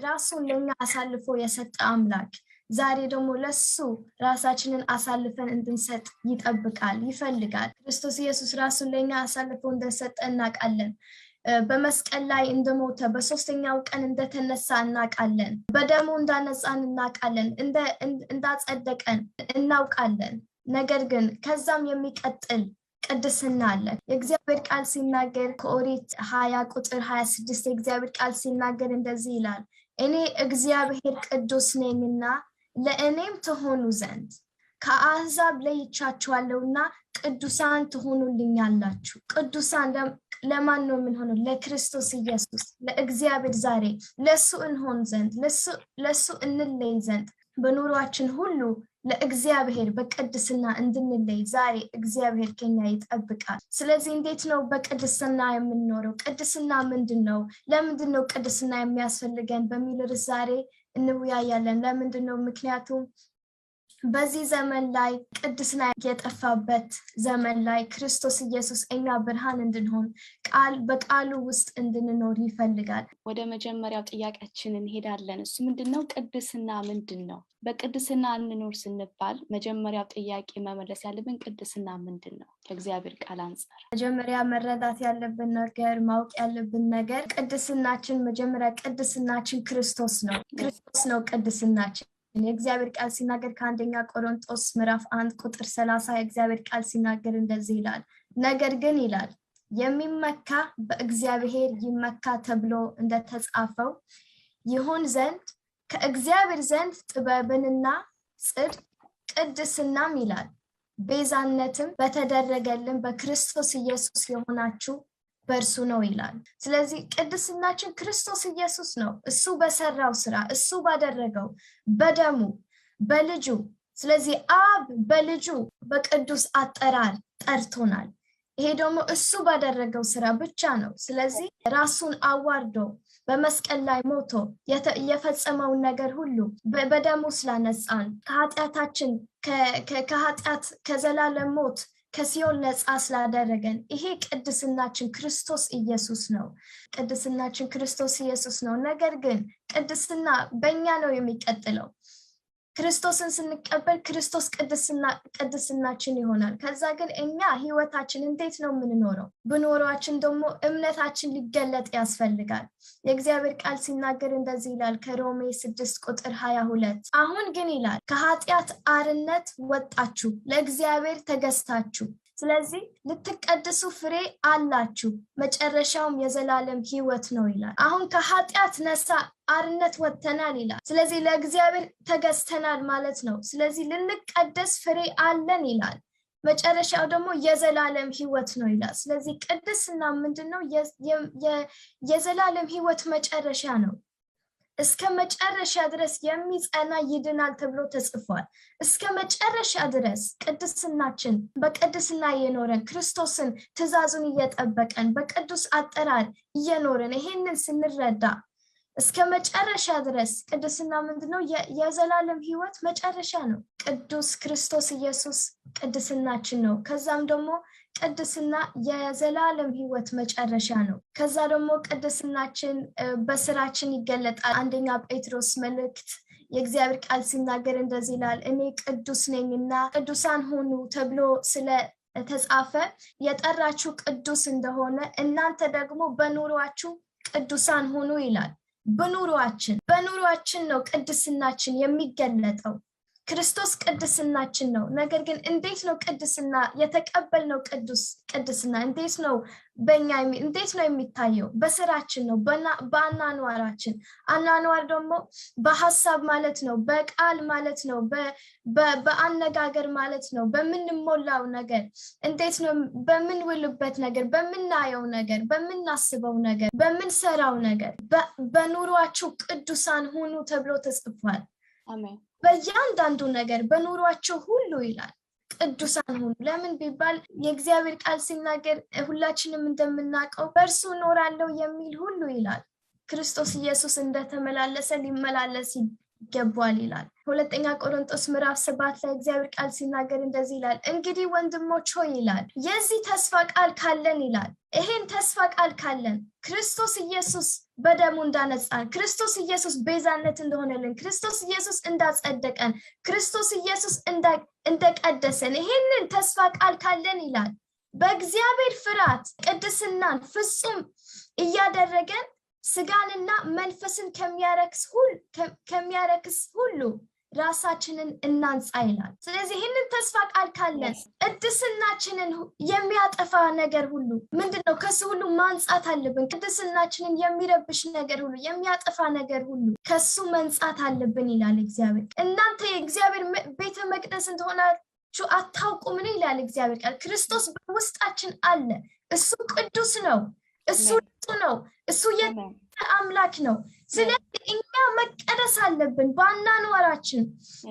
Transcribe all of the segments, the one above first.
ራሱን ለኛ አሳልፎ የሰጠ አምላክ ዛሬ ደግሞ ለሱ ራሳችንን አሳልፈን እንድንሰጥ ይጠብቃል ይፈልጋል። ክርስቶስ ኢየሱስ ራሱን ለኛ አሳልፎ እንደሰጠ እናውቃለን። በመስቀል ላይ እንደሞተ በሶስተኛው ቀን እንደተነሳ እናውቃለን። በደሙ እንዳነጻን እናውቃለን። እንዳጸደቀን እናውቃለን። ነገር ግን ከዛም የሚቀጥል ቅድስና አለ። የእግዚአብሔር ቃል ሲናገር ከኦሪት 20 ቁጥር 26 የእግዚአብሔር ቃል ሲናገር እንደዚህ ይላል፣ እኔ እግዚአብሔር ቅዱስ ነኝና ለእኔም ትሆኑ ዘንድ ከአሕዛብ ለይቻችኋለሁና ቅዱሳን ትሆኑልኛላችሁ። ቅዱሳን ለማን ነው የምንሆነው? ለክርስቶስ ኢየሱስ ለእግዚአብሔር ዛሬ ለሱ እንሆን ዘንድ ለሱ እንለይ ዘንድ በኑሯችን ሁሉ ለእግዚአብሔር በቅድስና እንድንለይ ዛሬ እግዚአብሔር ከኛ ይጠብቃል። ስለዚህ እንዴት ነው በቅድስና የምንኖረው? ቅድስና ምንድነው? ለምንድነው ቅድስና የሚያስፈልገን በሚል ርዕስ ዛሬ እንወያያለን። ለምንድነው? ምክንያቱም በዚህ ዘመን ላይ ቅድስና የጠፋበት ዘመን ላይ ክርስቶስ ኢየሱስ እኛ ብርሃን እንድንሆን በቃሉ ውስጥ እንድንኖር ይፈልጋል። ወደ መጀመሪያው ጥያቄያችን እንሄዳለን። እሱ ምንድነው? ቅድስና ምንድነው? በቅድስና እንኖር ስንባል መጀመሪያው ጥያቄ መመለስ ያለብን ቅድስና ምንድነው? ከእግዚአብሔር ቃል አንፃር መጀመሪያ መረዳት ያለብን ነገር ማወቅ ያለብን ነገር ቅድስናችን መጀመሪያ ቅድስናችን ክርስቶስ ነው። ክርስቶስ ነው ቅድስናችን። የእግዚአብሔር ቃል ሲናገር ከአንደኛ ቆሮንቶስ ምዕራፍ 1 ቁጥር 30 የእግዚአብሔር ቃል ሲናገር እንደዚህ ይላል፣ ነገር ግን ይላል የሚመካ በእግዚአብሔር ይመካ ተብሎ እንደተጻፈው ይሆን ዘንድ ከእግዚአብሔር ዘንድ ጥበብንና ጽድቅ ቅድስናም ይላል ቤዛነትም በተደረገልን በክርስቶስ ኢየሱስ የሆናችሁ በእርሱ ነው ይላል። ስለዚህ ቅድስናችን ክርስቶስ ኢየሱስ ነው። እሱ በሰራው ስራ፣ እሱ ባደረገው በደሙ በልጁ። ስለዚህ አብ በልጁ በቅዱስ አጠራር ጠርቶናል። ይሄ ደግሞ እሱ ባደረገው ስራ ብቻ ነው። ስለዚህ ራሱን አዋርዶ በመስቀል ላይ ሞቶ የፈጸመውን ነገር ሁሉ በደሙ ስላነጻን ከኃጢአታችን ከኃጢአት ከዘላለም ሞት ከሲኦል ነፃ ስላደረገን ይሄ ቅድስናችን ክርስቶስ ኢየሱስ ነው። ቅድስናችን ክርስቶስ ኢየሱስ ነው። ነገር ግን ቅድስና በእኛ ነው የሚቀጥለው። ክርስቶስን ስንቀበል ክርስቶስ ቅድስናችን ይሆናል። ከዛ ግን እኛ ህይወታችን እንዴት ነው የምንኖረው? በኑሯችን ደግሞ እምነታችን ሊገለጥ ያስፈልጋል። የእግዚአብሔር ቃል ሲናገር እንደዚህ ይላል ከሮሜ 6 ቁጥር 22 አሁን ግን ይላል ከኃጢአት አርነት ወጣችሁ ለእግዚአብሔር ተገዝታችሁ ስለዚህ ልትቀድሱ ፍሬ አላችሁ መጨረሻውም የዘላለም ህይወት ነው ይላል። አሁን ከኃጢአት ነፃ አርነት ወጥተናል ይላል። ስለዚህ ለእግዚአብሔር ተገዝተናል ማለት ነው። ስለዚህ ልንቀደስ ፍሬ አለን ይላል። መጨረሻው ደግሞ የዘላለም ህይወት ነው ይላል። ስለዚህ ቅድስና ምንድነው? የዘላለም ህይወት መጨረሻ ነው። እስከ መጨረሻ ድረስ የሚጸና ይድናል ተብሎ ተጽፏል። እስከ መጨረሻ ድረስ ቅድስናችን በቅድስና እየኖረን ክርስቶስን ትእዛዙን እየጠበቀን በቅዱስ አጠራር እየኖረን ይሄንን ስንረዳ እስከ መጨረሻ ድረስ ቅድስና ምንድነው? የዘላለም ህይወት መጨረሻ ነው። ቅዱስ ክርስቶስ ኢየሱስ ቅድስናችን ነው። ከዛም ደግሞ ቅድስና የዘላለም ህይወት መጨረሻ ነው። ከዛ ደግሞ ቅድስናችን በስራችን ይገለጣል። አንደኛ ጴጥሮስ መልእክት የእግዚአብሔር ቃል ሲናገር እንደዚህ ይላል፣ እኔ ቅዱስ ነኝና ቅዱሳን ሁኑ ተብሎ ስለተጻፈ የጠራችሁ ቅዱስ እንደሆነ እናንተ ደግሞ በኑሯችሁ ቅዱሳን ሁኑ ይላል። በኑሯችን ነው ቅድስናችን የሚገለጠው። ክርስቶስ ቅድስናችን ነው። ነገር ግን እንዴት ነው ቅድስና የተቀበልነው? ቅድስና እንዴት ነው የሚታየው? በስራችን ነው፣ በአኗኗራችን። አኗኗር ደግሞ በሐሳብ ማለት ነው፣ በቃል ማለት ነው፣ በአነጋገር ማለት ነው፣ በምንሞላው ነገር እንዴት ነው በምንውልበት ነገር፣ በምናየው ነገር፣ በምናስበው ነገር፣ በምንሰራው ነገር በኑሯችሁ ቅዱሳን ሁኑ ተብሎ ተጽፏል። አሜን። በእያንዳንዱ ነገር በኑሯቸው ሁሉ ይላል ቅዱሳን ሁኑ። ለምን ቢባል የእግዚአብሔር ቃል ሲናገር ሁላችንም እንደምናውቀው በእርሱ እኖራለሁ የሚል ሁሉ ይላል ክርስቶስ ኢየሱስ እንደተመላለሰ ሊመላለስ ይገባል ይላል። ሁለተኛ ቆሮንቶስ ምዕራፍ 7 ላይ እግዚአብሔር ቃል ሲናገር እንደዚህ ይላል፣ እንግዲህ ወንድሞች ሆይ ይላል የዚህ ተስፋ ቃል ካለን ይላል፣ ይሄን ተስፋ ቃል ካለን ክርስቶስ ኢየሱስ በደሙ እንዳነጻን፣ ክርስቶስ ኢየሱስ ቤዛነት እንደሆነልን፣ ክርስቶስ ኢየሱስ እንዳጸደቀን፣ ክርስቶስ ኢየሱስ እንደቀደሰን ይሄንን ተስፋ ቃል ካለን ይላል በእግዚአብሔር ፍርሃት ቅድስናን ፍጹም እያደረገን ስጋንና መንፈስን ከሚያረክስ ሁሉ ራሳችንን እናንጻ ይላል። ስለዚህ ይህንን ተስፋ ቃል ካለን ቅድስናችንን የሚያጠፋ ነገር ሁሉ ምንድነው? ከሱ ሁሉ ማንጻት አለብን። ቅድስናችንን የሚረብሽ ነገር ሁሉ፣ የሚያጠፋ ነገር ሁሉ ከሱ መንጻት አለብን ይላል እግዚአብሔር። እናንተ የእግዚአብሔር ቤተ መቅደስ እንደሆናችሁ አታውቁምን ይላል እግዚአብሔር ቃል። ክርስቶስ በውስጣችን አለ። እሱ ቅዱስ ነው። እሱ ነው። እሱ የአምላክ ነው። ስለዚህ እኛ መቀደስ አለብን። በአኗኗራችን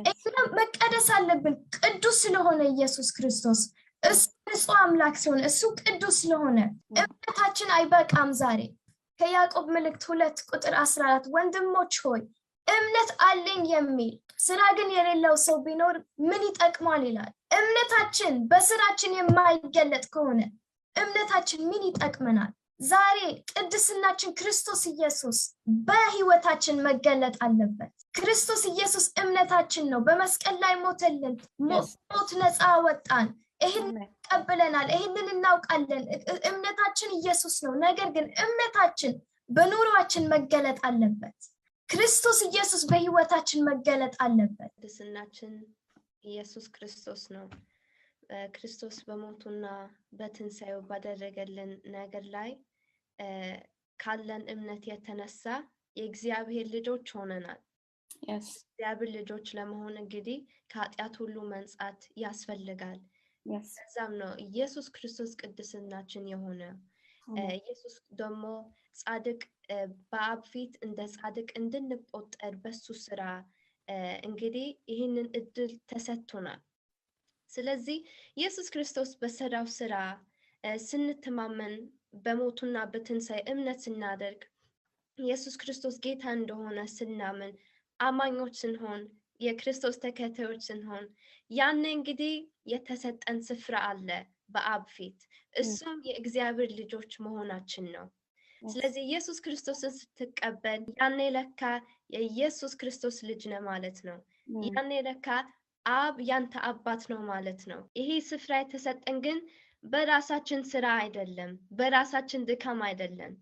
እኛ መቀደስ አለብን። ቅዱስ ስለሆነ ኢየሱስ ክርስቶስ እሱ ንጹህ አምላክ ስለሆነ እሱ ቅዱስ ስለሆነ እምነታችን አይበቃም። ዛሬ ከያዕቆብ መልእክት 2:14 ወንድሞች ሆይ እምነት አለኝ የሚል ስራ ግን የሌለው ሰው ቢኖር ምን ይጠቅማል ይላል። እምነታችን በስራችን የማይገለጥ ከሆነ እምነታችን ምን ይጠቅመናል? ዛሬ ቅድስናችን ክርስቶስ ኢየሱስ በህይወታችን መገለጥ አለበት። ክርስቶስ ኢየሱስ እምነታችን ነው። በመስቀል ላይ ሞተልን፣ ሞት ነፃ ወጣን። ይህንን ተቀብለናል፣ ይህንን እናውቃለን። እምነታችን ኢየሱስ ነው። ነገር ግን እምነታችን በኑሯችን መገለጥ አለበት። ክርስቶስ ኢየሱስ በህይወታችን መገለጥ አለበት። ቅድስናችን ኢየሱስ ክርስቶስ ነው። ክርስቶስ በሞቱና በትንሳኤው ባደረገልን ነገር ላይ ካለን እምነት የተነሳ የእግዚአብሔር ልጆች ሆነናል። እግዚአብሔር ልጆች ለመሆን እንግዲህ ከኃጢአት ሁሉ መንጻት ያስፈልጋል። ከዛም ነው ኢየሱስ ክርስቶስ ቅድስናችን የሆነ ኢየሱስ ደግሞ ጻድቅ በአብ ፊት እንደ ጻድቅ እንድንቆጠር በሱ ስራ እንግዲህ ይህንን እድል ተሰጥቶናል። ስለዚህ ኢየሱስ ክርስቶስ በሰራው ስራ ስንተማመን በሞቱና በትንሳኤ እምነት ስናደርግ ኢየሱስ ክርስቶስ ጌታ እንደሆነ ስናምን አማኞች ስንሆን የክርስቶስ ተከታዮች ስንሆን ያኔ እንግዲህ የተሰጠን ስፍራ አለ በአብ ፊት፣ እሱም የእግዚአብሔር ልጆች መሆናችን ነው። ስለዚህ ኢየሱስ ክርስቶስን ስትቀበል ያኔ ለካ የኢየሱስ ክርስቶስ ልጅ ነህ ማለት ነው። ያኔ ለካ አብ ያንተ አባት ነው ማለት ነው። ይሄ ስፍራ የተሰጠን ግን በራሳችን ስራ አይደለም፣ በራሳችን ድካም አይደለም፣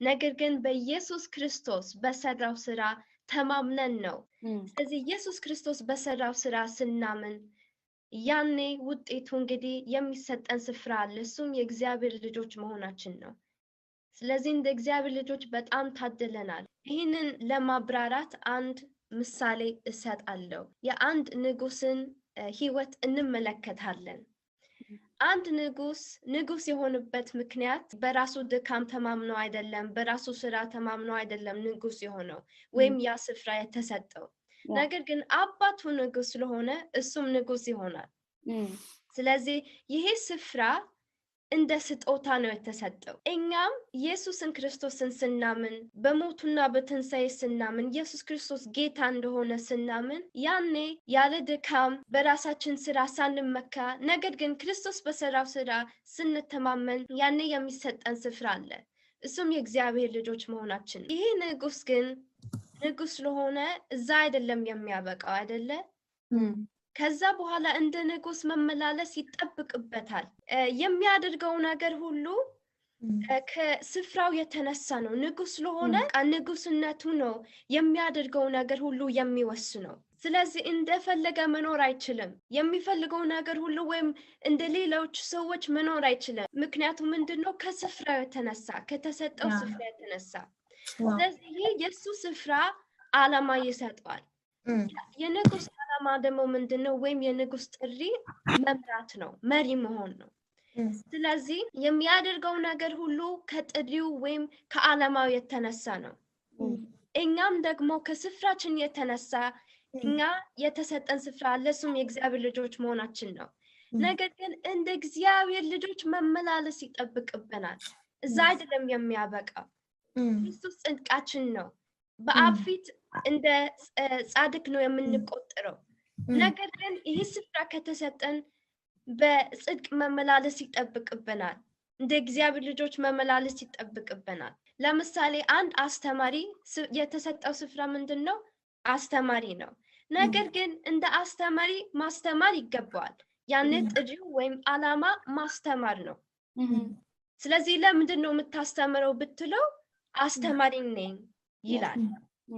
ነገር ግን በኢየሱስ ክርስቶስ በሰራው ስራ ተማምነን ነው። ስለዚህ ኢየሱስ ክርስቶስ በሰራው ስራ ስናምን ያኔ ውጤቱ እንግዲህ የሚሰጠን ስፍራ አለ፣ እሱም የእግዚአብሔር ልጆች መሆናችን ነው። ስለዚህ እንደ እግዚአብሔር ልጆች በጣም ታድለናል። ይህንን ለማብራራት አንድ ምሳሌ እሰጣለሁ። የአንድ ንጉስን ህይወት እንመለከታለን። አንድ ንጉስ የሆነበት ምክንያት በራሱ ድካም ተማምኖ አይደለም፣ በራሱ ስራ ተማምኖ አይደለም ንጉስ የሆነው ወይም ያ ስፍራ የተሰጠው። ነገር ግን አባቱ ንጉስ ስለሆነ እሱም ንጉስ ይሆናል። ስለዚህ ይሄ ስፍራ እንደ ስጦታ ነው የተሰጠው። እኛም ኢየሱስን ክርስቶስን ስናምን በሞቱና በትንሳኤ ስናምን ኢየሱስ ክርስቶስ ጌታ እንደሆነ ስናምን ያኔ ያለ ድካም በራሳችን ስራ ሳንመካ ነገር ግን ክርስቶስ በሰራው ስራ ስንተማመን ያኔ የሚሰጠን ስፍራ አለ፣ እሱም የእግዚአብሔር ልጆች መሆናችን። ይሄ ንጉስ ግን ንጉስ ስለሆነ እዛ አይደለም የሚያበቃው አይደለ? ከዛ በኋላ እንደ ንጉስ መመላለስ ይጠብቅበታል። የሚያደርገው ነገር ሁሉ ከስፍራው የተነሳ ነው። ንጉስ ስለሆነ ንጉስነቱ ነው የሚያደርገው ነገር ሁሉ የሚወስነው። ስለዚህ እንደፈለገ መኖር አይችልም። የሚፈልገው ነገር ሁሉ ወይም እንደ ሌሎች ሰዎች መኖር አይችልም። ምክንያቱም ምንድነው? ከስፍራው የተነሳ ከተሰጠው ስፍራ የተነሳ። ስለዚህ ይህ የሱ ስፍራ ዓላማ ይሰጠዋል። የንጉስ ዓላማ ደግሞ ምንድነው? ወይም የንጉስ ጥሪ መምራት ነው፣ መሪ መሆን ነው። ስለዚህ የሚያደርገው ነገር ሁሉ ከጥሪው ወይም ከዓላማው የተነሳ ነው። እኛም ደግሞ ከስፍራችን የተነሳ እኛ የተሰጠን ስፍራ አለ፣ እሱም የእግዚአብሔር ልጆች መሆናችን ነው። ነገር ግን እንደ እግዚአብሔር ልጆች መመላለስ ይጠብቅብናል። እዛ አይደለም የሚያበቃው። ክርስቶስ ጽድቃችን ነው። በአብ ፊት እንደ ጻድቅ ነው የምንቆጥረው። ነገር ግን ይህ ስፍራ ከተሰጠን በጽድቅ መመላለስ ይጠብቅብናል። እንደ እግዚአብሔር ልጆች መመላለስ ይጠብቅብናል። ለምሳሌ አንድ አስተማሪ የተሰጠው ስፍራ ምንድነው? አስተማሪ ነው። ነገር ግን እንደ አስተማሪ ማስተማር ይገባዋል። ያንን ጥሪው ወይም ዓላማ ማስተማር ነው። ስለዚህ ለምንድን ነው የምታስተምረው ብትለው አስተማሪ ነኝ ይላል።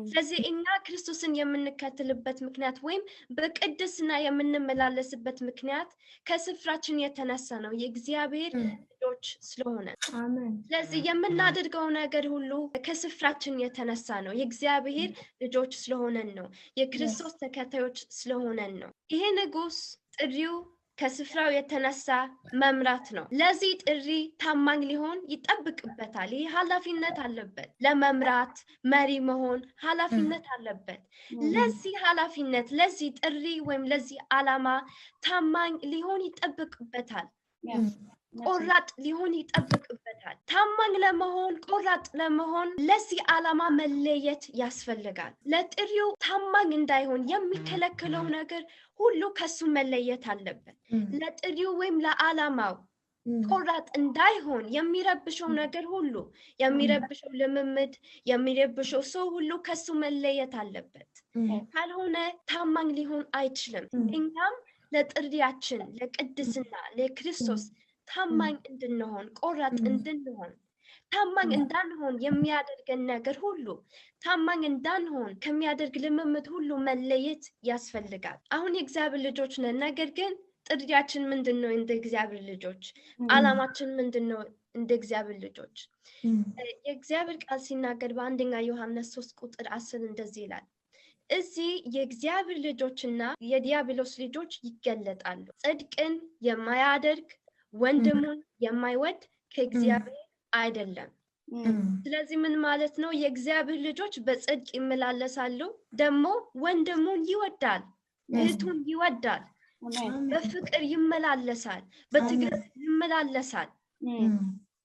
ስለዚህ እኛ ክርስቶስን የምንከተልበት ምክንያት ወይም በቅድስና የምንመላለስበት ምክንያት ከስፍራችን የተነሳ ነው፣ የእግዚአብሔር ልጆች ስለሆነ። ስለዚህ የምናደርገው ነገር ሁሉ ከስፍራችን የተነሳ ነው፣ የእግዚአብሔር ልጆች ስለሆነን ነው፣ የክርስቶስ ተከታዮች ስለሆነን ነው። ይሄ ንጉሥ ጥሪው ከስፍራው የተነሳ መምራት ነው። ለዚህ ጥሪ ታማኝ ሊሆን ይጠብቅበታል። ይህ ኃላፊነት አለበት። ለመምራት መሪ መሆን ኃላፊነት አለበት። ለዚህ ኃላፊነት፣ ለዚህ ጥሪ ወይም ለዚህ ዓላማ ታማኝ ሊሆን ይጠብቅበታል። ቆራጥ ሊሆን ይጠብቅበታል። ታማኝ ለመሆን፣ ቆራጥ ለመሆን ለዚህ ዓላማ መለየት ያስፈልጋል። ለጥሪው ታማኝ እንዳይሆን የሚከለክለው ነገር ሁሉ ከሱ መለየት አለበት። ለጥሪው ወይም ለዓላማው ቆራጥ እንዳይሆን የሚረብሸው ነገር ሁሉ፣ የሚረብሸው ልምምድ፣ የሚረብሸው ሰው ሁሉ ከሱ መለየት አለበት። ካልሆነ ታማኝ ሊሆን አይችልም። እኛም ለጥሪያችን፣ ለቅድስና፣ ለክርስቶስ ታማኝ እንድንሆን፣ ቆራጥ እንድንሆን፣ ታማኝ እንዳንሆን የሚያደርገን ነገር ሁሉ፣ ታማኝ እንዳንሆን ከሚያደርግ ልምምድ ሁሉ መለየት ያስፈልጋል። አሁን የእግዚአብሔር ልጆች ነን። ነገር ግን ጥሪያችን ምንድነው? እንደ እግዚአብሔር ልጆች ዓላማችን ምንድነው? እንደ እግዚአብሔር ልጆች የእግዚአብሔር ቃል ሲናገር በአንደኛ ዮሐንስ 3:10 እንደዚህ ይላል፣ እዚህ የእግዚአብሔር ልጆችና የዲያብሎስ ልጆች ይገለጣሉ። ጽድቅን የማያደርግ ወንድሙን የማይወድ ከእግዚአብሔር አይደለም። ስለዚህ ምን ማለት ነው? የእግዚአብሔር ልጆች በጽድቅ ይመላለሳሉ፣ ደግሞ ወንድሙን ይወዳል፣ እህቱን ይወዳል፣ በፍቅር ይመላለሳል፣ በትዕግስት ይመላለሳል፣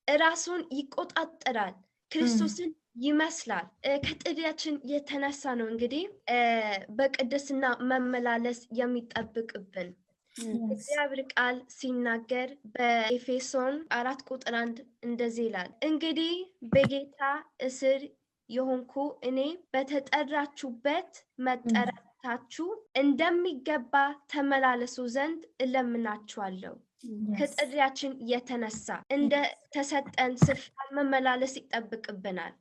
ራሱን ይቆጣጠራል፣ ክርስቶስን ይመስላል። ከጥሪያችን የተነሳ ነው እንግዲህ በቅድስና መመላለስ የሚጠብቅብን። እግዚአብሔር ቃል ሲናገር በኤፌሶን 4:1 እንደዚህ ይላል፣ እንግዲህ በጌታ እስር የሆንኩ እኔ በተጠራችሁበት መጠራታችሁ እንደሚገባ ተመላለሱ ዘንድ እለምናችኋለሁ። ከጥሪያችን የተነሳ እንደ ተሰጠን ስፍራ መመላለስ ይጠብቅብናል።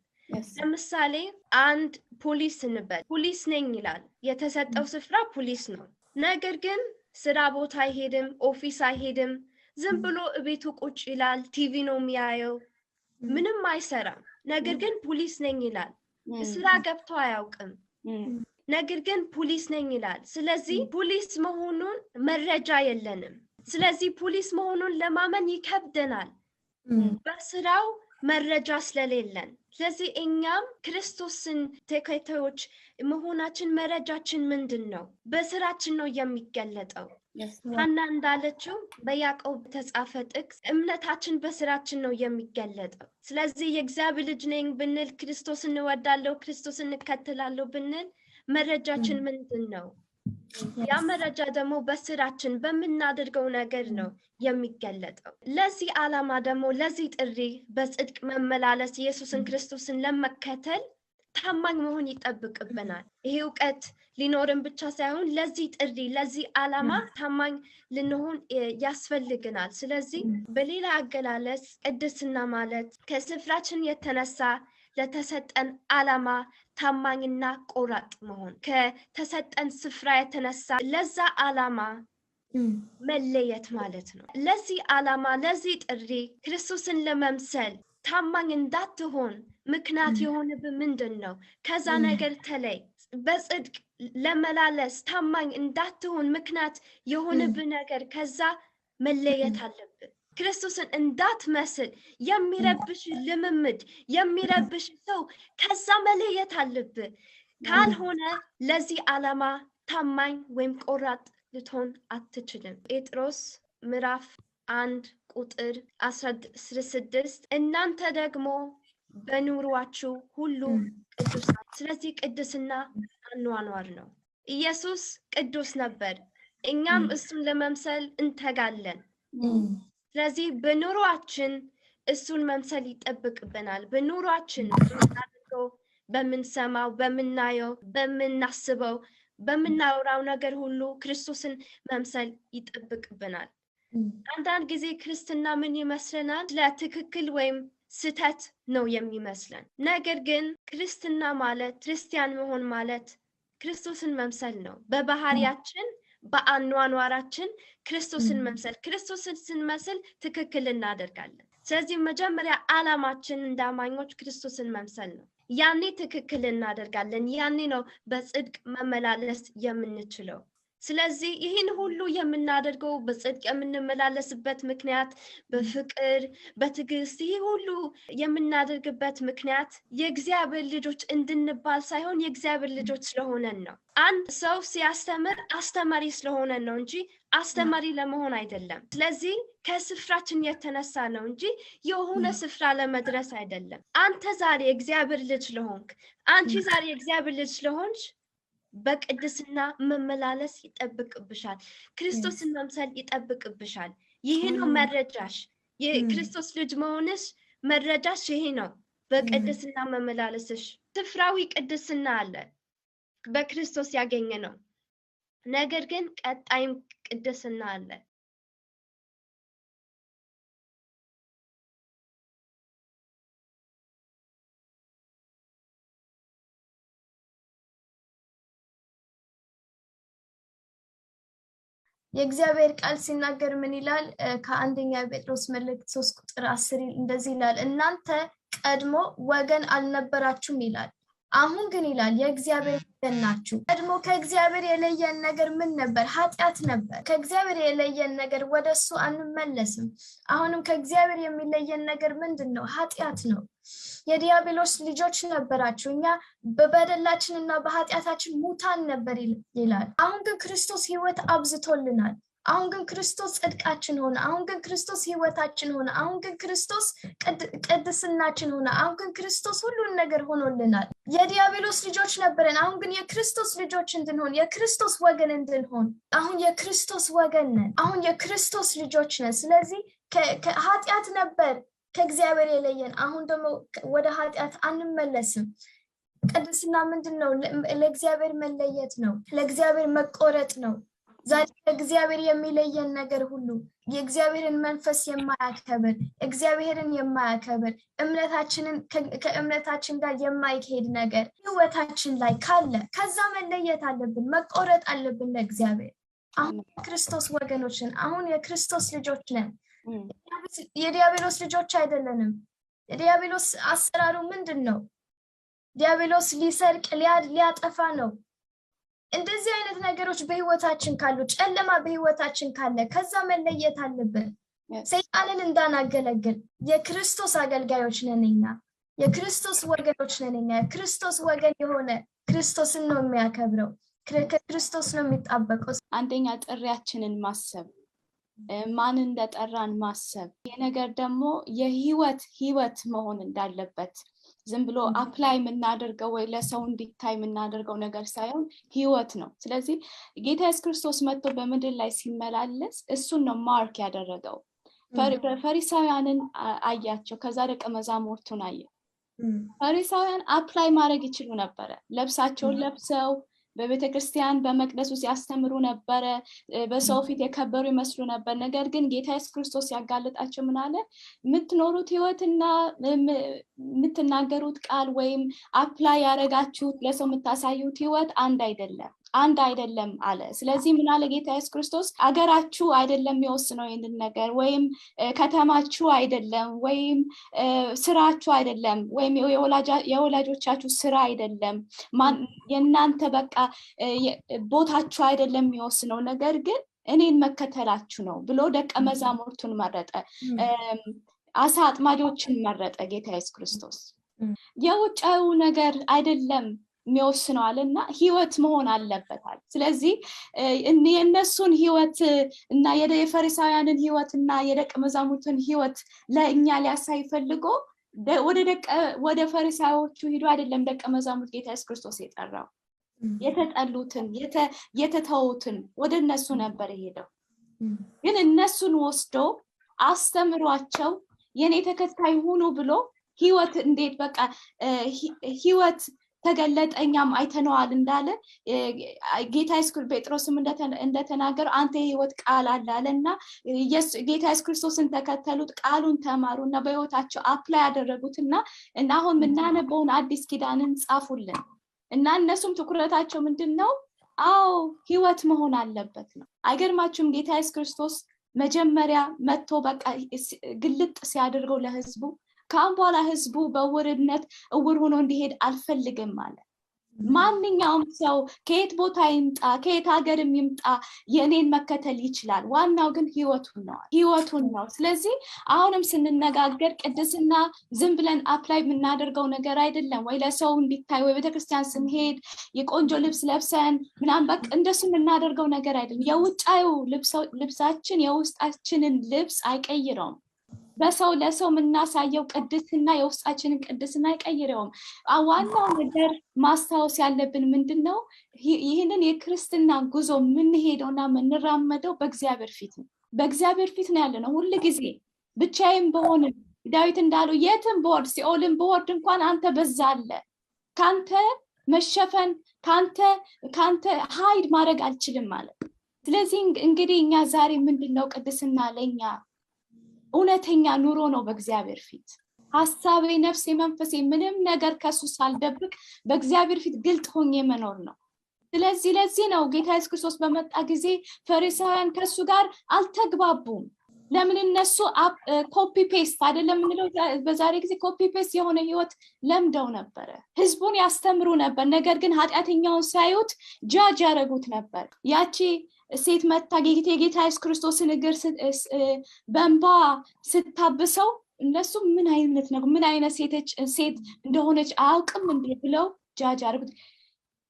ለምሳሌ አንድ ፖሊስ እንበል፣ ፖሊስ ነኝ ይላል። የተሰጠው ስፍራ ፖሊስ ነው። ነገር ግን ስራ ቦታ አይሄድም፣ ኦፊስ አይሄድም፣ ዝም ብሎ እቤቱ ቁጭ ይላል፣ ቲቪ ነው የሚያየው፣ ምንም አይሰራም። ነገር ግን ፖሊስ ነኝ ይላል። ስራ ገብቶ አያውቅም፣ ነገር ግን ፖሊስ ነኝ ይላል። ስለዚህ ፖሊስ መሆኑን መረጃ የለንም። ስለዚህ ፖሊስ መሆኑን ለማመን ይከብደናል በስራው መረጃ ስለሌለን። ስለዚህ እኛም ክርስቶስን ተከታዮች መሆናችን መረጃችን ምንድን ነው? በስራችን ነው የሚገለጠው። ሐና እንዳለችው በያዕቆብ ተጻፈ ጥቅስ እምነታችን በስራችን ነው የሚገለጠው። ስለዚህ የእግዚአብሔር ልጅ ነኝ ብንል፣ ክርስቶስ እንወዳለሁ፣ ክርስቶስ እንከተላለሁ ብንል መረጃችን ምንድን ነው? ያ መረጃ ደግሞ በስራችን በምናደርገው ነገር ነው የሚገለጠው። ለዚህ ዓላማ ደግሞ ለዚህ ጥሪ በጽድቅ መመላለስ ኢየሱስን ክርስቶስን ለመከተል ታማኝ መሆን ይጠብቅብናል። ይሄ እውቀት ሊኖርን ብቻ ሳይሆን ለዚህ ጥሪ ለዚህ ዓላማ ታማኝ ልንሆን ያስፈልግናል። ስለዚህ በሌላ አገላለጽ ቅድስና ማለት ከስፍራችን የተነሳ ለተሰጠን ዓላማ ታማኝና ቆራጥ መሆን፣ ከተሰጠን ስፍራ የተነሳ ለዛ ዓላማ መለየት ማለት ነው። ለዚህ ዓላማ ለዚህ ጥሪ ክርስቶስን ለመምሰል ታማኝ እንዳትሆን ምክንያት የሆነብህ ምንድን ነው? ከዛ ነገር ተለይ። በጽድቅ ለመላለስ ታማኝ እንዳትሆን ምክንያት የሆነብህ ነገር ከዛ መለየት አለብህ። ክርስቶስን እንዳትመስል የሚረብሽ ልምምድ፣ የሚረብሽ ሰው ከዛ መለየት አለብህ። ካልሆነ ለዚህ ዓላማ ታማኝ ወይም ቆራጥ ልትሆን አትችልም። ጴጥሮስ ምዕራፍ 1:16 እናንተ ደግሞ በኑሯችሁ ሁሉ ቅዱሳን። ስለዚህ ቅድስና አኗኗር ነው። ኢየሱስ ቅዱስ ነበር፣ እኛም እሱን ለመምሰል እንተጋለን። ስለዚህ በኑሯችን እሱን መምሰል ይጠብቅብናል። በኑሯችን በምናደርገው፣ በምንሰማው፣ በምናየው፣ በምናስበው፣ በምናወራው ነገር ሁሉ ክርስቶስን መምሰል ይጠብቅብናል። አንዳንድ ጊዜ ክርስትና ምን ይመስለናል? ለትክክል ወይም ስህተት ነው የሚመስለን። ነገር ግን ክርስትና ማለት፣ ክርስቲያን መሆን ማለት ክርስቶስን መምሰል ነው። በባህሪያችን፣ በአኗኗራችን ክርስቶስን መምሰል። ክርስቶስን ስንመስል ትክክል እናደርጋለን። ስለዚህ መጀመሪያ ዓላማችን እንደ አማኞች ክርስቶስን መምሰል ነው። ያኔ ትክክል እናደርጋለን። ያኔ ነው በጽድቅ መመላለስ የምንችለው። ስለዚህ ይህን ሁሉ የምናደርገው በጽድቅ የምንመላለስበት ምክንያት በፍቅር፣ በትዕግስት፣ ይህ ሁሉ የምናደርግበት ምክንያት የእግዚአብሔር ልጆች እንድንባል ሳይሆን የእግዚአብሔር ልጆች ስለሆነን ነው። አንድ ሰው ሲያስተምር አስተማሪ ስለሆነን ነው እንጂ አስተማሪ ለመሆን አይደለም። ስለዚህ ከስፍራችን የተነሳ ነው እንጂ የሆነ ስፍራ ለመድረስ አይደለም። አንተ ዛሬ የእግዚአብሔር ልጅ ስለሆንክ፣ አንቺ ዛሬ የእግዚአብሔር ልጅ ስለሆንሽ በቅድስና መመላለስ ይጠብቅብሻል። ክርስቶስን መምሰል ይጠብቅብሻል። ይህ ነው መረጃሽ። የክርስቶስ ልጅ መሆንሽ መረጃሽ ይሄ ነው። በቅድስና መመላለስሽ። ስፍራዊ ቅድስና አለ በክርስቶስ ያገኘ ነው። ነገር ግን ቀጣይም ቅድስና አለ። የእግዚአብሔር ቃል ሲናገር ምን ይላል? ከአንደኛ ጴጥሮስ መልእክት 3 ቁጥር 10 እንደዚህ ይላል፣ እናንተ ቀድሞ ወገን አልነበራችሁም ይላል፣ አሁን ግን ይላል የእግዚአብሔር ወገን ናችሁ። ቀድሞ ከእግዚአብሔር የለየን ነገር ምን ነበር? ኃጢአት ነበር። ከእግዚአብሔር የለየን ነገር ወደሱ አንመለስም። አሁንም ከእግዚአብሔር የሚለየን ነገር ምንድን ነው? ኃጢአት ነው። የዲያብሎስ ልጆች ነበራችሁ። እኛ በበደላችን እና በኃጢአታችን ሙታን ነበር ይላል። አሁን ግን ክርስቶስ ሕይወት አብዝቶልናል። አሁን ግን ክርስቶስ ጽድቃችን ሆነ። አሁን ግን ክርስቶስ ሕይወታችን ሆነ። አሁን ግን ክርስቶስ ቅድስናችን ሆነ። አሁን ግን ክርስቶስ ሁሉን ነገር ሆኖልናል። የዲያብሎስ ልጆች ነበረን። አሁን ግን የክርስቶስ ልጆች እንድንሆን፣ የክርስቶስ ወገን እንድንሆን፣ አሁን የክርስቶስ ወገን ነን። አሁን የክርስቶስ ልጆች ነን። ስለዚህ ኃጢአት ነበር ከእግዚአብሔር የለየን። አሁን ደግሞ ወደ ኃጢአት አንመለስም። ቅድስና ምንድን ነው? ለእግዚአብሔር መለየት ነው። ለእግዚአብሔር መቆረጥ ነው። ዛሬ ከእግዚአብሔር የሚለየን ነገር ሁሉ የእግዚአብሔርን መንፈስ የማያከብር፣ እግዚአብሔርን የማያከብር፣ ከእምነታችን ጋር የማይሄድ ነገር ህይወታችን ላይ ካለ ከዛ መለየት አለብን፣ መቆረጥ አለብን ለእግዚአብሔር። አሁን የክርስቶስ ወገኖች ነን። አሁን የክርስቶስ ልጆች ነን። የዲያብሎስ ልጆች አይደለንም። የዲያብሎስ አሰራሩ ምንድን ነው? ዲያብሎስ ሊሰርቅ፣ ሊያጠፋ ነው። እንደዚህ አይነት ነገሮች በህይወታችን ካሉ፣ ጨለማ በህይወታችን ካለ ከዛ መለየት አለብን። ሰይጣንን እንዳናገለግል የክርስቶስ አገልጋዮች ነን እኛ። የክርስቶስ ወገኖች ነን እኛ። የክርስቶስ ወገን የሆነ ክርስቶስን ነው የሚያከብረው፣ ከክርስቶስ ነው የሚጣበቀው። አንደኛ ጥሪያችንን ማሰብ፣ ማን እንደጠራን ማሰብ። ይህ ነገር ደግሞ የህይወት መሆን እንዳለበት ዝም ብሎ አፕላይ የምናደርገው ወይ ለሰው እንዲታይ የምናደርገው ነገር ሳይሆን ህይወት ነው። ስለዚህ ጌታ ኢየሱስ ክርስቶስ መጥቶ በምድር ላይ ሲመላለስ እሱን ነው ማርክ ያደረገው። ፈሪሳውያንን አያቸው፣ ከዛ ደቀ መዛሙርቱን አየ። ፈሪሳውያን አፕላይ ማድረግ ይችሉ ነበረ። ልብሳቸውን ለብሰው በቤተክርስቲያን በመቅደሱ ሲያስተምሩ ነበረ። በሰው ፊት የከበሩ ይመስሉ ነበር። ነገር ግን ጌታ ኢየሱስ ክርስቶስ ያጋለጣቸው ምን አለ? የምትኖሩት ህይወትና የምትናገሩት ቃል ወይም አፕላይ ያደረጋችሁት ለሰው የምታሳዩት ህይወት አንድ አይደለም አለ። ስለዚህ ምን አለ ጌታ ኢየሱስ ክርስቶስ? አገራችሁ አይደለም የሚወስነው ይህንን ነገር፣ ወይም ከተማችሁ አይደለም፣ ወይም ስራችሁ አይደለም፣ ወይም የወላጆቻችሁ ስራ አይደለም፣ የእናንተ በቃ ቦታችሁ አይደለም የሚወስነው፣ ነገር ግን እኔን መከተላችሁ ነው ብሎ ደቀ መዛሙርቱን መረጠ። አሳ አጥማጆችን መረጠ ጌታ ኢየሱስ ክርስቶስ። የውጫዊ ነገር አይደለም የሚወስነዋልና ህይወት መሆን አለበታል። ስለዚህ የነሱን ህይወት እና የፈሪሳውያንን ህይወት እና የደቀ መዛሙርቱን ህይወት ለእኛ ሊያሳይ ፈልጎ ወደ ፈሪሳዮቹ ሄዶ አይደለም ደቀ መዛሙርት ጌታ ኢየሱስ ክርስቶስ የጠራው። የተጠሉትን የተተውትን ወደ እነሱ ነበር የሄደው። ግን እነሱን ወስዶ አስተምሯቸው የኔ ተከታይ ሆኖ ብሎ ህይወት እንዴት በቃ ህይወት ተገለጠኛም አይተነዋል እንዳለ ጌታ ኢየሱስ ጴጥሮስም እንደተናገረ አንተ የህይወት ቃል አለና ጌታ ኢየሱስ ክርስቶስን ተከተሉት፣ ቃሉን ተማሩና በህይወታቸው አፕላይ ያደረጉትና እና አሁን ምናነበውን አዲስ ኪዳንን ጻፉልን እና እነሱም ትኩረታቸው ምንድነው? አዎ ህይወት መሆን አለበት ነው። አይገርማችሁም? ጌታ ኢየሱስ ክርስቶስ መጀመሪያ መጥቶ በቃ ግልጥ ሲያደርገው ለህዝቡ ካም በኋላ ህዝቡ በውርነት እውር ሆኖ እንዲሄድ አልፈልግም ማለት። ማንኛውም ሰው ከየት ቦታ ይምጣ ከየት ሀገርም ይምጣ የኔን መከተል ይችላል። ዋናው ግን ህይወቱን ነው። ስለዚህ አሁንም ስንነጋገር ቅድስና ዝም ብለን አፕላይ የምናደርገው ነገር አይደለም። ወይ ለሰው እንዲታይ ወይ ቤተክርስቲያን ስንሄድ የቆንጆ ልብስ ለብሰን ምናምን በቃ እንደሱ የምናደርገው ነገር አይደለም። የውጫዩ ልብሳችን የውስጣችንን ልብስ አይቀይረውም። በሰው ለሰው የምናሳየው ቅድስና የውስጣችንን ቅድስና አይቀይረውም። ዋናው ነገር ማስታወስ ያለብን ምንድነው? ይህንን የክርስትና ጉዞ የምንሄደውና የምንራመደው በእግዚአብሔር ፊት ነው። በእግዚአብሔር ፊት ነው ያለነው ሁሉ ጊዜ። ብቻዬን በሆን ዳዊት እንዳለው የትም በወርድ ሲኦልን በወርድ እንኳን አንተ በዛ አለ። ካንተ መሸፈን ካንተ ሃይድ ማድረግ አልችልም ማለት። ስለዚህ እንግዲህ እኛ ዛሬ ምንድነው ቅድስና ለኛ እውነተኛ ኑሮ ነው በእግዚአብሔር ፊት። ሐሳቤ ነፍሴ መንፈሴ ምንም ነገር ከሱ ሳልደብቅ በእግዚአብሔር ፊት ግልጥ ሆኜ መኖር ነው። ስለዚህ ለዚህ ነው ጌታ ኢየሱስ ክርስቶስ በመጣ ጊዜ ፈሪሳውያን ከሱ ጋር አልተግባቡም። ለምን? እነሱ ኮፒ ፔስት አይደለም እንለው በዛሬ ጊዜ ኮፒ ፔስት የሆነ ህይወት ለምደው ነበር። ህዝቡን ያስተምሩ ነበር፣ ነገር ግን ኃጢአተኛውን ሳይዩት ጃጅ ያደረጉት ነበር። ያቺ ሴት መታ ጌታ ኢየሱስ ክርስቶስን እግር በእንባ ስታብሰው እነሱ ምን አይነት ሴት እንደሆነች አያውቅም እንዴ ብለው ጃጅ አድርጉት።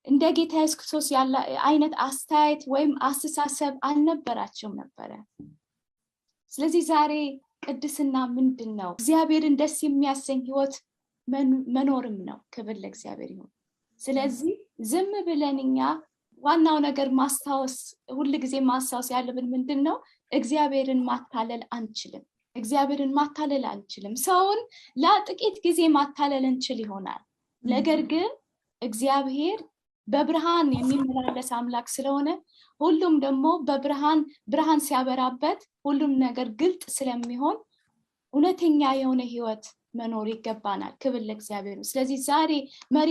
እንደ ጌታ ኢየሱስ ክርስቶስ ያለ አይነት አስተያየት ወይም አስተሳሰብ አልነበራቸውም ነበር። ስለዚህ ዛሬ ቅድስና ምንድነው? እግዚአብሔርን ደስ የሚያሰኝ ህይወት መኖርም ነው። ክብር ለእግዚአብሔር ይሁን። ስለዚህ ዝም ብለን እኛ ዋናው ነገር ማስታወስ ሁሉ ጊዜ ማስታወስ ያለብን ምንድነው? እግዚአብሔርን ማታለል አንችልም። ሰውን ለጥቂት ጊዜ ማታለል እንችል ይሆናል። ነገር ግን እግዚአብሔር በብርሃን የሚመላለስ አምላክ ስለሆነ ሁሉም ደግሞ ብርሃን ሲያበራበት ሁሉም ነገር ግልጥ ስለሚሆን እውነተኛ የሆነ ህይወት መኖር ይገባናል። ክብር ለእግዚአብሔር። ስለዚህ ዛሬ መሪ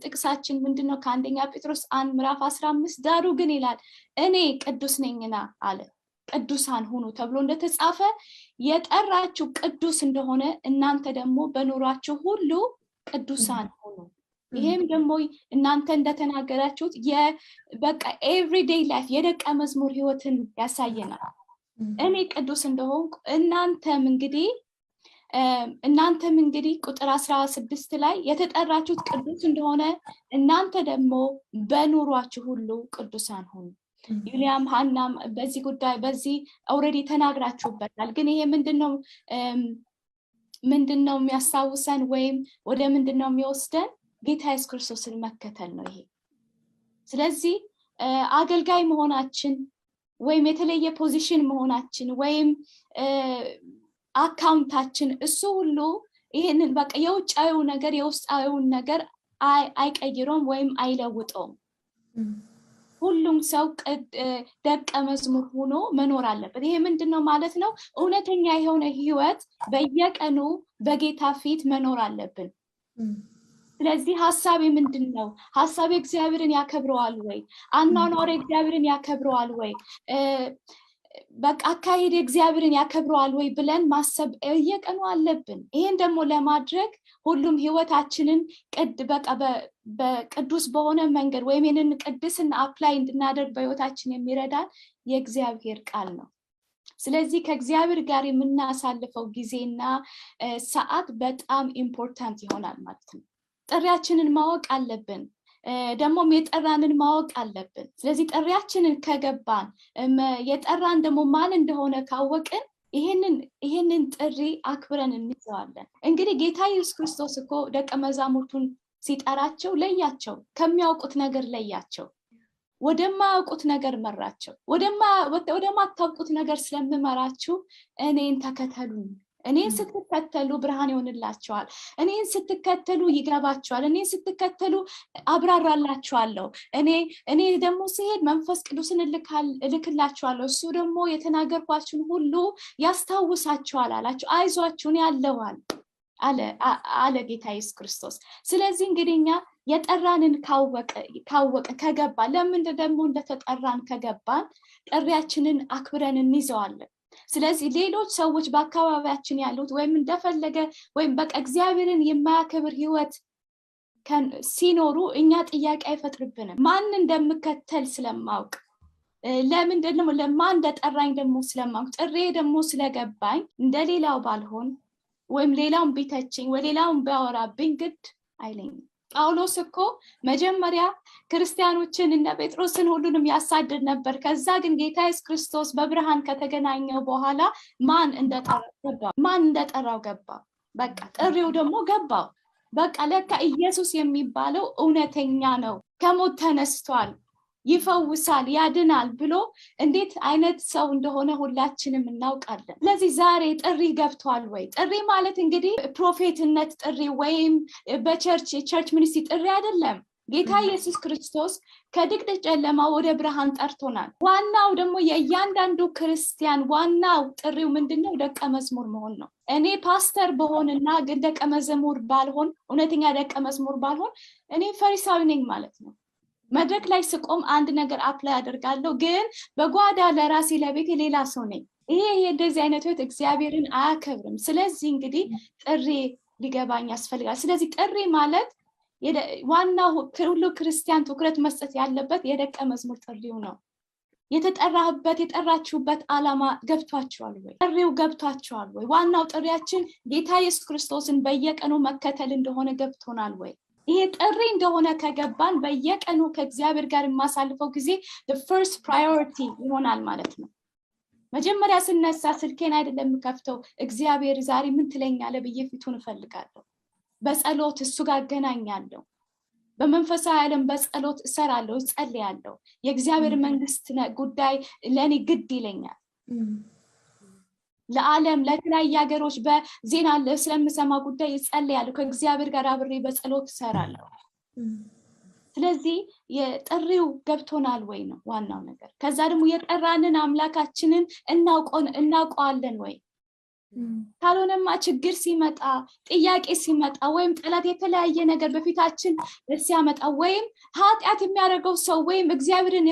ጥቅሳችን ምንድነው? ከአንደኛ ጴጥሮስ 1:15 ዳሩ ግን ይላል እኔ ቅዱስ ነኝና አለ ቅዱሳን ሁኑ ተብሎ እንደተጻፈ የጠራችሁ ቅዱስ እንደሆነ እናንተ ደግሞ በኑሯችሁ ሁሉ ቅዱሳን ሁኑ። ይሄም ደግሞ እናንተ እንደተናገራችሁት በቃ ኤቭሪዴይ ላይፍ የደቀ መዝሙር ህይወትን ያሳየናል። እኔ ቅዱስ እንደሆንኩ እናንተም እንግዲህ ቁጥር 16 ላይ የተጠራችሁት ቅዱስ እንደሆነ እናንተ ደግሞ በኑሯችሁ ሁሉ ቅዱሳን ሁኑ። ዩሊያም ሃናም በዚህ ጉዳይ በዚህ ኦልሬዲ ተናግራችሁበታል። ግን ይሄ ምንድነው የሚያስታውሰን ወይም ወደ ምንድነው የሚወስደን? ጌታ ኢየሱስ ክርስቶስን መከተል ነው ይሄ። ስለዚህ አገልጋይ መሆናችን ወይም የተለየ ፖዚሽን መሆናችን ወይም አካውንታችን እሱ ሁሉ ይሄንን በቃ የውጫዊው ነገር የውስጣዊውን ነገር አይቀይሮም ወይም አይለውጠውም። ሁሉም ሰው ደቀ መዝሙር ሆኖ መኖር አለበት። ይሄ ምንድነው ማለት ነው? እውነተኛ የሆነ ህይወት በየቀኑ በጌታ ፊት መኖር አለብን። ስለዚህ ሐሳቤ ምንድነው? ሐሳቤ እግዚአብሔርን ያከብረዋል ወይ? አኗኗሬ እግዚአብሔርን ያከብረዋል ወይ? በቃ አካሄድ እግዚአብሔርን ያከብረዋል ወይ ብለን ማሰብ የቀኑ አለብን። ይሄን ደግሞ ለማድረግ ሁሉም ህይወታችንን በቃ በቅዱስ በሆነ መንገድ ወይም ይሄንን ቅድስና አፕላይ እንድናደርግ በህይወታችን የሚረዳን የእግዚአብሔር ቃል ነው። ስለዚህ ከእግዚአብሔር ጋር የምናሳልፈው ጊዜና ሰዓት በጣም ኢምፖርታንት ይሆናል ማለት ነው። ጥሪያችንን ማወቅ አለብን። ደግሞም የጠራንን ማወቅ አለብን። ስለዚህ ጥሪያችንን ከገባን የጠራን ደግሞ ማን እንደሆነ ካወቅን ይሄንን ጥሪ አክብረን እንይዘዋለን። እንግዲህ ጌታ ኢየሱስ ክርስቶስ እኮ ደቀ መዛሙርቱን ሲጠራቸው ለያቸው፣ ከሚያውቁት ነገር ለያቸው፣ ወደማያውቁት ነገር መራቸው። ወደማታውቁት ነገር ስለምመራችሁ እኔን ተከተሉኝ። እኔን ስትከተሉ ብርሃን ይሆንላችኋል። እኔን ስትከተሉ ይገባችኋል። እኔን ስትከተሉ አብራራላችኋለሁ። እኔ ደግሞ ሲሄድ መንፈስ ቅዱስን እልክላችኋለሁ። እሱ ደግሞ የተናገርኳችሁን ሁሉ ያስታውሳችኋል አላቸው። አይዟችሁን ያለዋል አለ ጌታ ኢየሱስ ክርስቶስ። ስለዚህ እንግዲህ እኛ የጠራንን ካወቀ ከገባ ለምንድን ደግሞ እንደተጠራን ከገባን ጥሪያችንን አክብረን እንይዘዋለን። ስለዚህ ሌሎች ሰዎች በአካባቢያችን ያሉት ወይም እንደፈለገ ወይም በቃ እግዚአብሔርን የማያከብር ህይወት ሲኖሩ እኛ ጥያቄ አይፈጥርብንም። ማን እንደምከተል ስለማውቅ ለምንድን ነው ለማን እንደጠራኝ ደግሞ ስለማውቅ ጥሬ ደግሞ ስለገባኝ እንደሌላው ባልሆን ወይም ሌላውን ቢተችኝ ወይ ሌላውን ቢያወራብኝ ግድ አይለኝም። ጳውሎስ እኮ መጀመሪያ ክርስቲያኖችን እነ ጴጥሮስን ሁሉንም ያሳድድ ነበር። ከዛ ግን ጌታ ኢየሱስ ክርስቶስ በብርሃን ከተገናኘው በኋላ ማን እንደጠራው ገባ። በቃ ጥሪው ደግሞ ገባው። በቃ ለካ ኢየሱስ የሚባለው እውነተኛ ነው፣ ከሞት ተነስቷል፣ ይፈውሳል፣ ያድናል ብሎ እንዴት አይነት ሰው እንደሆነ ሁላችንም እናውቃለን። ስለዚህ ዛሬ ጥሪ ገብቷል ወይ? ጥሪ ማለት እንግዲህ ፕሮፌትነት ጥሪ ወይም በቸርች ሚኒስትሪ ጥሪ አይደለም። ጌታ ኢየሱስ ክርስቶስ ከድቅድቅ ጨለማ ወደ ብርሃን ጠርቶናል። ዋናው ደግሞ የእያንዳንዱ ክርስቲያን ዋናው ጥሪው ምንድነው? ደቀ መዝሙር መሆን ነው። እኔ ፓስተር በሆንና ግን ደቀ መዝሙር ባልሆን፣ እውነተኛ ደቀ መዝሙር ባልሆን እኔ ፈሪሳዊ ነኝ ማለት ነው። መድረክ ላይ ስቆም አንድ ነገር አፕላይ አደርጋለሁ፣ ግን በጓዳ ለራሴ ለቤቴ ሌላ ሰው ነኝ። ይሄ እንደዚህ አይነት ህይወት እግዚአብሔርን አያከብርም። ስለዚህ እንግዲህ ጥሪ ሊገባኝ ያስፈልጋል። ስለዚህ ጥሪ ማለት ዋናው ሁሉ ክርስቲያን ትኩረት መስጠት ያለበት የደቀ መዝሙር ጥሪው ነው። የጠራችሁበት ዓላማ ገብቷችኋል ወይ? ጥሪው ገብቷችኋል ወይ? ዋናው ጥሪያችን ጌታ ኢየሱስ ክርስቶስን በየቀኑ መከተል እንደሆነ ገብቶናል ወይ? ይሄ ጥሪ እንደሆነ ከገባን በየቀኑ ከእግዚአብሔር ጋር የማሳልፈው ጊዜ the first priority ይሆናል ማለት ነው። መጀመሪያ ስነሳ ስልኬን አይደለም የምከፍተው፣ እግዚአብሔር ዛሬ ምን ትለኛለህ ብዬ ፊቱን እፈልጋለሁ። በጸሎት እሱ ጋር አገናኛለሁ። በመንፈሳዊ ዓለም በጸሎት እሰራለሁ፣ እጸልያለሁ። የእግዚአብሔር መንግስት ጉዳይ ለኔ ግድ ይለኛል። ለዓለም ለተለያየ ሀገሮች በዜና ስለምሰማ ጉዳይ እጸልያለሁ። ከእግዚአብሔር ጋር አብሬ በጸሎት እሰራለሁ። ስለዚህ የጥሪው ገብቶናል ወይ ነው ዋናው ነገር። ከዛ ደግሞ የጠራንን አምላካችንን እናውቀዋለን ወይ? ካልሆነማ ችግር ሲመጣ፣ ጥያቄ ሲመጣ ወይም ጠላት የተለያየ ነገር በፊታችን ሲያመጣ ወይም ኃጢአት የሚያደርገው ሰው ወይም እግዚአብሔርን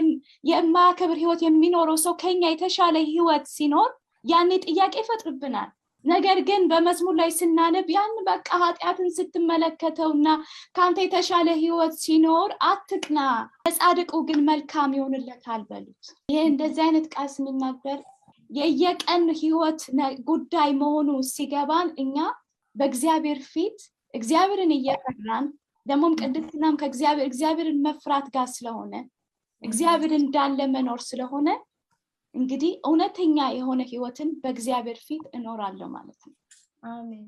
የማያከብር ህይወት የሚኖረው ሰው ከኛ የተሻለ ህይወት ሲኖር ያኔ ጥያቄ ይፈጥርብናል። ነገር ግን በመዝሙር ላይ ስናነብ ያን በቃ ኃጢአትን ስትመለከተውና ካንተ የተሻለ ህይወት ሲኖር አትቅና፣ ለጻድቁ ግን መልካም ይሆንለታል በሉት። ይሄ እንደዚህ አይነት ቃል ስንናገር የየቀን ህይወት ጉዳይ መሆኑ ሲገባን እኛ በእግዚአብሔር ፊት እግዚአብሔርን እየፈራን ደግሞም ቅድስናም እግዚአብሔርን መፍራት ጋር ስለሆነ እግዚአብሔር እንዳለ መኖር ስለሆነ እንግዲህ እውነተኛ የሆነ ህይወትን በእግዚአብሔር ፊት እኖራለሁ ማለት ነው። አሜን።